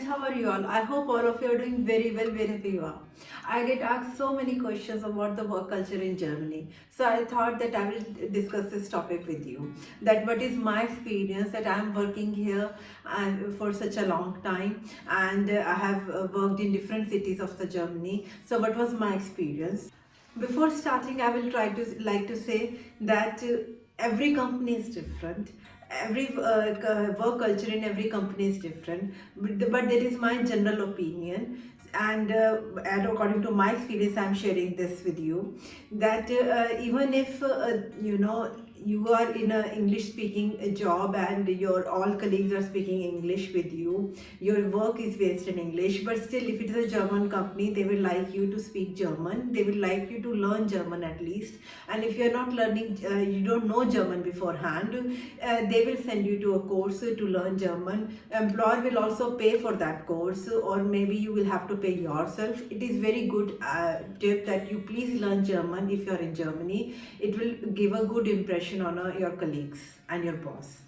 how are you all? I hope all of you are doing very well wherever you are. I get asked so many questions about the work culture in Germany. So I thought that I will discuss this topic with you. That what is my experience that I am working here for such a long time, and I have worked in different cities of the Germany. So what was my experience? Before starting, I will try to like to say that every company is different. Every work culture in every company is different, but that is my general opinion, and according to my experience, I'm sharing this with you. That even if you are in a English speaking job and your all colleagues are speaking English with you, your work is based in English, but still if it is a German company, they will like you to speak German, they will like you to learn German at least. And if you're not learning, you don't know German beforehand, they will send you to a course to learn German. Employer will also pay for that course, or maybe you will have to pay yourself. It is very good tip that you please learn German if you're in Germany. It will give a good impression on your colleagues and your boss,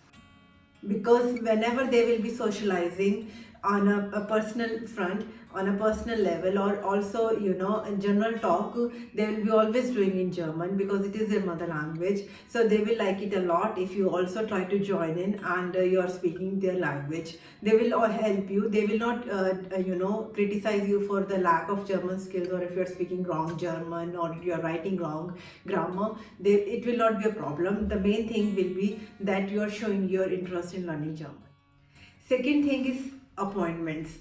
because whenever they will be socializing on a personal front, on a personal level, or also in general talk, they will be always doing in German because it is their mother language. So they will like it a lot if you also try to join in and you are speaking their language. They will all help you. They will not criticize you for the lack of German skills, or if you're speaking wrong German or you're writing wrong grammar. It will not be a problem. The main thing will be that you are showing your interest in learning German. Second thing is appointments.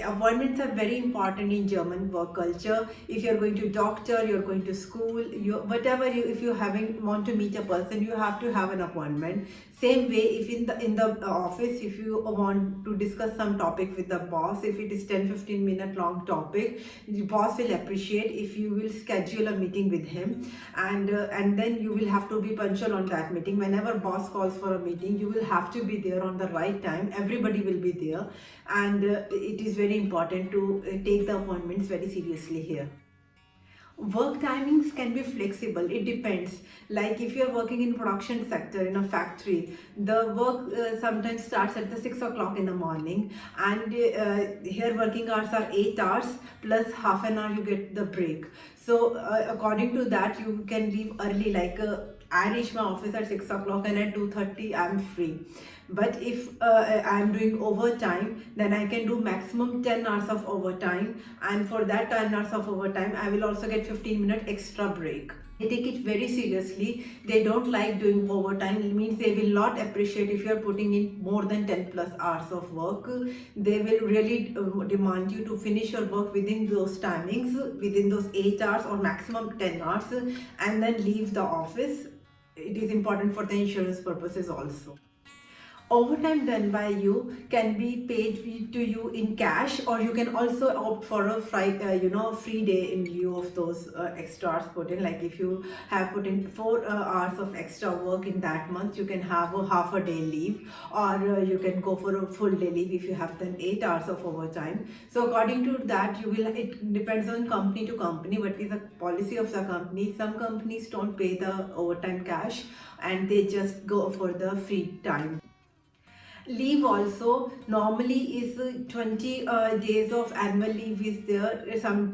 Appointments are very important in German work culture. If you're going to doctor, you're going to school, if you having want to meet a person, you have to have an appointment. Same way, if in the office, if you want to discuss some topic with the boss, if it is 10-15 minute long topic, the boss will appreciate if you will schedule a meeting with him, and then you will have to be punctual on that meeting. Whenever boss calls for a meeting, you will have to be there on the right time. Everybody will be there, and it is very important to take the appointments very seriously here. Work timings can be flexible. It depends. Like if you're working in production sector in a factory, the work sometimes starts at the 6 o'clock in the morning, and here working hours are 8 hours plus half an hour you get the break. So according to that, you can leave early. Like I reach my office at 6 o'clock, and at 2:30 I'm free. But if I'm doing overtime, then I can do maximum 10 hours of overtime, and for that 10 hours of overtime I will also get 15-minute extra break. They take it very seriously. They don't like doing overtime. It means they will not appreciate if you are putting in more than 10 plus hours of work. They will really demand you to finish your work within those timings, within those 8 hours or maximum 10 hours, and then leave the office. It is important for the insurance purposes also. Overtime done by you can be paid to you in cash, or you can also opt for a free day in lieu of those extra hours put in. Like if you have put in 4 hours of extra work in that month, you can have a half a day leave, or you can go for a full day leave if you have done 8 hours of overtime. So according to that, it depends on company to company, but it's a policy of the company. Some companies don't pay the overtime cash, and they just go for the free time. Leave also normally is 20 days of annual leave is there. Some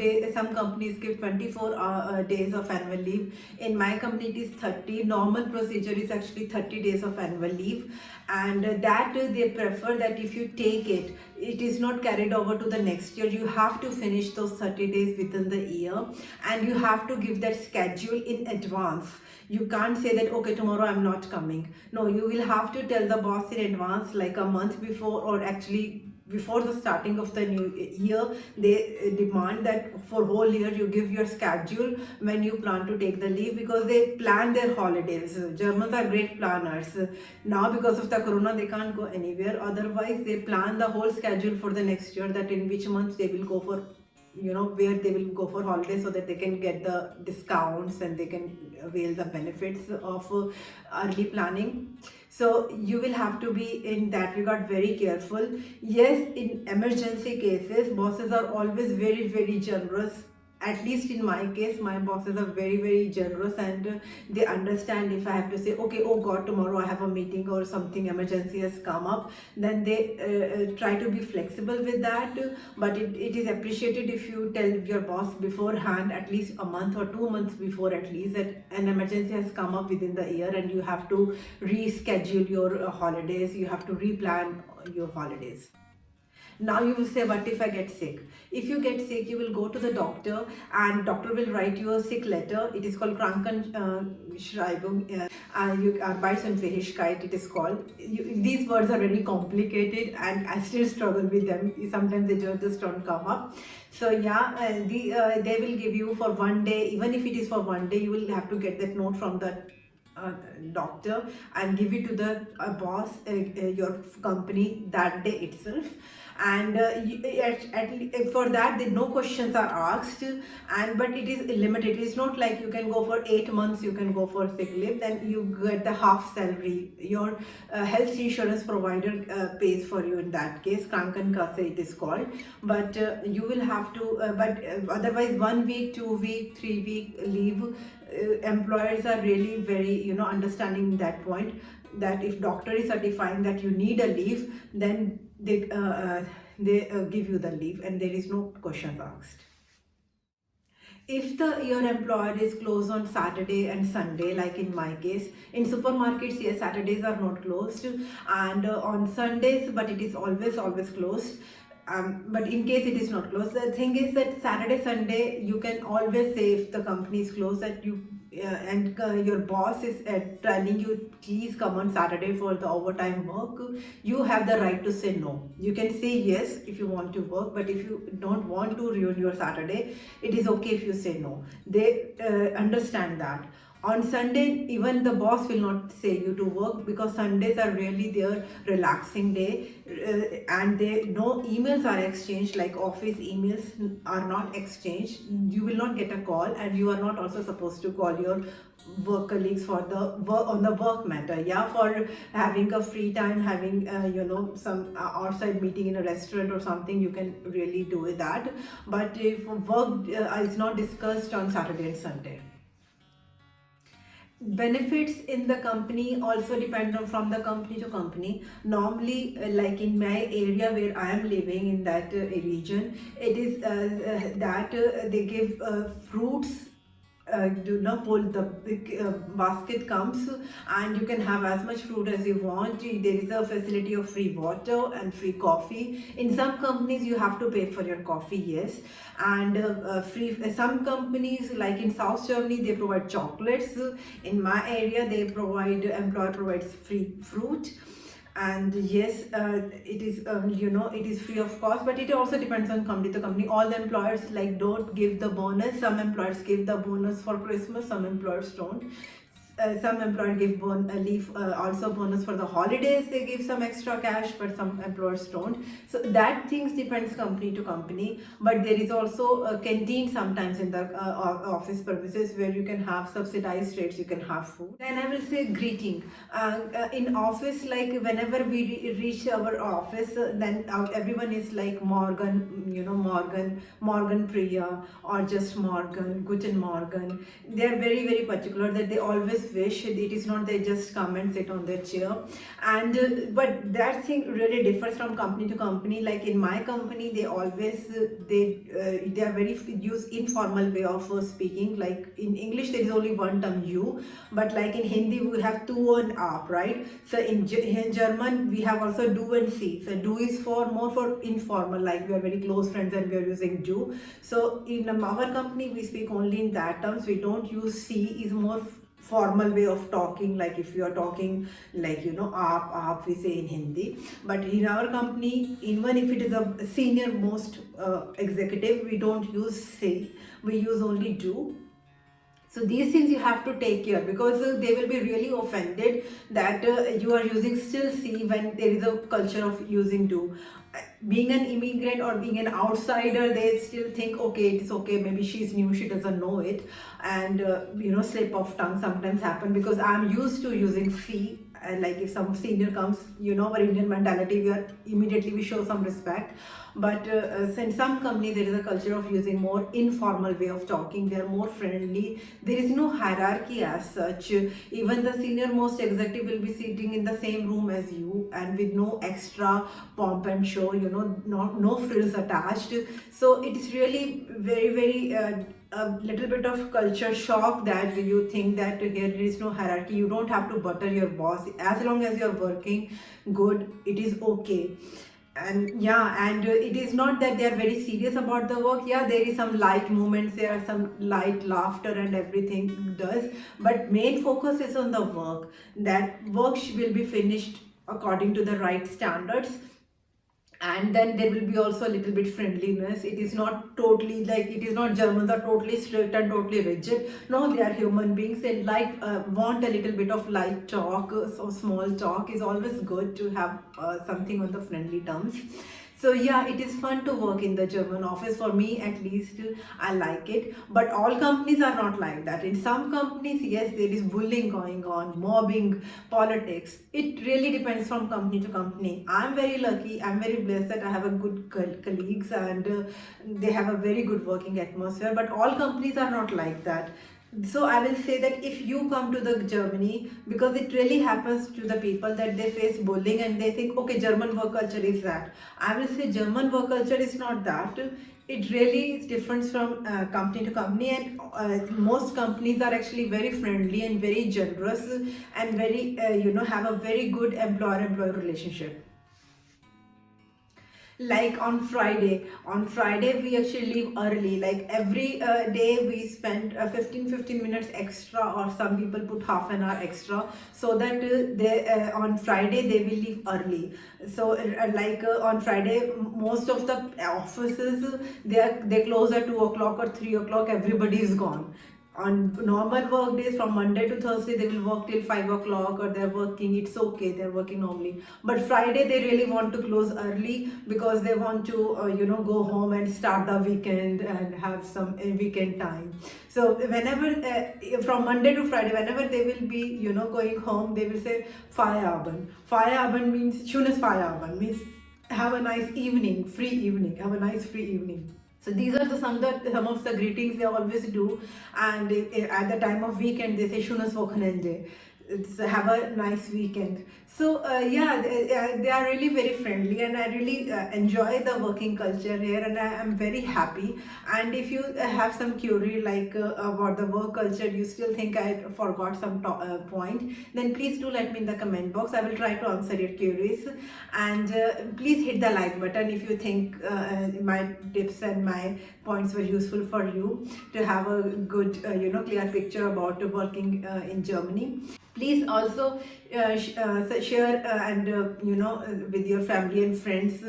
companies give 24 days of annual leave. In my company it is 30. Normal procedure is actually 30 days of annual leave, and that they prefer that if you take it, it is not carried over to the next year. You have to finish those 30 days within the year, and you have to give that schedule in advance. You can't say that okay, tomorrow I'm not coming. No, you will have to tell the boss in advance, like a month before, or actually before the starting of the new year. They demand that for whole year you give your schedule when you plan to take the leave, because they plan their holidays. Germans are great planners. Now because of the corona, they can't go anywhere. Otherwise they plan the whole schedule for the next year, that in which month they will go for, where they will go for holidays, so that they can get the discounts and they can avail the benefits of early planning. So you will have to be in that regard very careful. Yes, in emergency cases, bosses are always very, very generous at least in my case, my bosses are very generous, and they understand if I have to say, okay, oh god, tomorrow I have a meeting or something emergency has come up, then they try to be flexible with that. But it is appreciated if you tell your boss beforehand, at least a month or 2 months before at least, that an emergency has come up within the year and you have to reschedule your holidays, you have to replan your holidays. Now you will say, what if I get sick? If you get sick, you will go to the doctor, and doctor will write you a sick letter. It is called Krankenschreibung, Arbeitsunfähigkeit it is called. These words are very complicated and I still struggle with them. Sometimes they just don't come up. So yeah, they will give you for one day, even if it is for one day, you will have to get that note from the doctor and give it to the boss, your company, that day itself. And for that, no questions are asked, and but it is limited. It's not like you can go for 8 months, you can go for sick leave, then you get the half salary. Your health insurance provider pays for you in that case. Krankenkasse it is called. But you will have to otherwise 1 week, 2 week, 3 week leave, employers are really very understanding that point, that if doctor is certifying that you need a leave, then they give you the leave and there is no questions asked. If your employer is closed on Saturday and Sunday, like in my case, in supermarkets, yes, Saturdays are not closed, and on Sundays, but it is always closed. But in case it is not closed, the thing is that Saturday, Sunday, you can always say, if the company is closed, that you your boss is telling you, please come on Saturday for the overtime work, you have the right to say no. You can say yes if you want to work, but if you don't want to ruin your Saturday, it is okay if you say no. They understand that. On Sunday, even the boss will not say you to work, because Sundays are really their relaxing day, and no emails are exchanged, like office emails are not exchanged. You will not get a call, and you are not also supposed to call your work colleagues for the work on the work matter. Yeah, for having a free time, having some outside meeting in a restaurant or something, you can really do that. But if work is not discussed on Saturday and Sunday. Benefits in the company also depend on from the company to company. Normally, like in my area where I am living in that region, it is that they give fruits. Do not pull the big basket comes, and you can have as much fruit as you want. There is a facility of free water and free coffee. In some companies you have to pay for your coffee, yes, and free. Some companies, like in South Germany, they provide chocolates. In my area, employer provides free fruit. And yes, it is it is free of cost, but it also depends on company to company. All the employers don't give the bonus. Some employers give the bonus for Christmas, some employers don't. Some employers give leave, also bonus for the holidays. They give some extra cash, but some employers don't. So that things depends company to company. But there is also a canteen sometimes in the office premises, where you can have subsidized rates, you can have food. Then I will say greeting. In office, like whenever we reach our office, then everyone is like Morgan, Morgan Priya, or just Morgan, Guten Morgen. They are very particular that they always wish. It is not they just come and sit on their chair. And but that thing really differs from company to company. Like in my company, they always they are very use informal way of speaking. Like in English, there is only one term you, but like in Hindi we have tu and aap, right? So in German we have also do and sie. So do is more for informal, like we are very close friends and we are using do. So in our company we speak only in that terms. We don't use sie. Is more formal way of talking, like if you are talking like aap we say in Hindi. But in our company, even if it is a senior most executive, we don't use say, we use only do. So these things you have to take care, because they will be really offended that you are using still see when there is a culture of using do. Being an immigrant or being an outsider, they still think, okay, it's okay, maybe she's new, she doesn't know it, and slip of tongue sometimes happen, because I'm used to using see Like if some senior comes, you know, our Indian mentality, we show some respect. But in some companies there is a culture of using more informal way of talking. They are more friendly. There is no hierarchy as such. Even the senior most executive will be sitting in the same room as you, and with no extra pomp and show, you know, no frills attached. So it is really very a little bit of culture shock that you think that here there is no hierarchy. You don't have to butter your boss. As long as you're working good, it is okay. And yeah, and it is not that they are very serious about the work. Yeah, there is some light moments, there are some light laughter and everything does, but main focus is on the work. That work will be finished according to the right standards. And then there will be also a little bit friendliness. It is not totally like, it is not Germans are totally strict and totally rigid. No, they are human beings and like want a little bit of light talk. So small talk is always good to have something on the friendly terms. So yeah, it is fun to work in the German office. For me at least, I like it. But all companies are not like that. In some companies, yes, there is bullying going on, mobbing, politics. It really depends from company to company. I'm very lucky, I'm very blessed that I have a good colleagues, and they have a very good working atmosphere. But all companies are not like that. So I will say that if you come to the Germany, because it really happens to the people that they face bullying and they think, okay, German work culture is that. I will say German work culture is not that. It really is different from company to company, and most companies are actually very friendly and very generous and very have a very good employer-employee relationship. Like on Friday we actually leave early. Like every day we spend 15 minutes extra, or some people put half an hour extra, so that they on Friday they will leave early. So on Friday most of the offices, they close at 2 o'clock or 3 o'clock. Everybody is gone. On normal work days from Monday to Thursday they will work till 5 o'clock, or they're working, it's okay, they're working normally. But Friday they really want to close early because they want to go home and start the weekend and have some weekend time. So whenever from Monday to Friday, whenever they will be going home, they will say Feierabend. Feierabend means schönes Feierabend, means have a nice evening, free evening, have a nice free evening. So these are some of the greetings they always do, and at the time of weekend they say "Schönes Wochenende." It's, have a nice weekend. So yeah, they are really very friendly, and I really enjoy the working culture here, and I am very happy. And if you have some query like about the work culture, you still think I forgot some point, then please do let me in the comment box. I will try to answer your queries, and please hit the like button if you think my tips and my points were useful for you to have a good clear picture about working in Germany. Please also share and with your family and friends,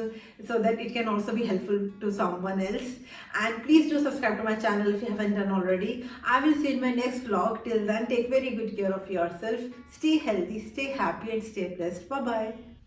so that it can also be helpful to someone else. And please do subscribe to my channel if you haven't done already. I will see you in my next vlog. Till then, take very good care of yourself. Stay healthy, stay happy, and stay blessed. Bye bye.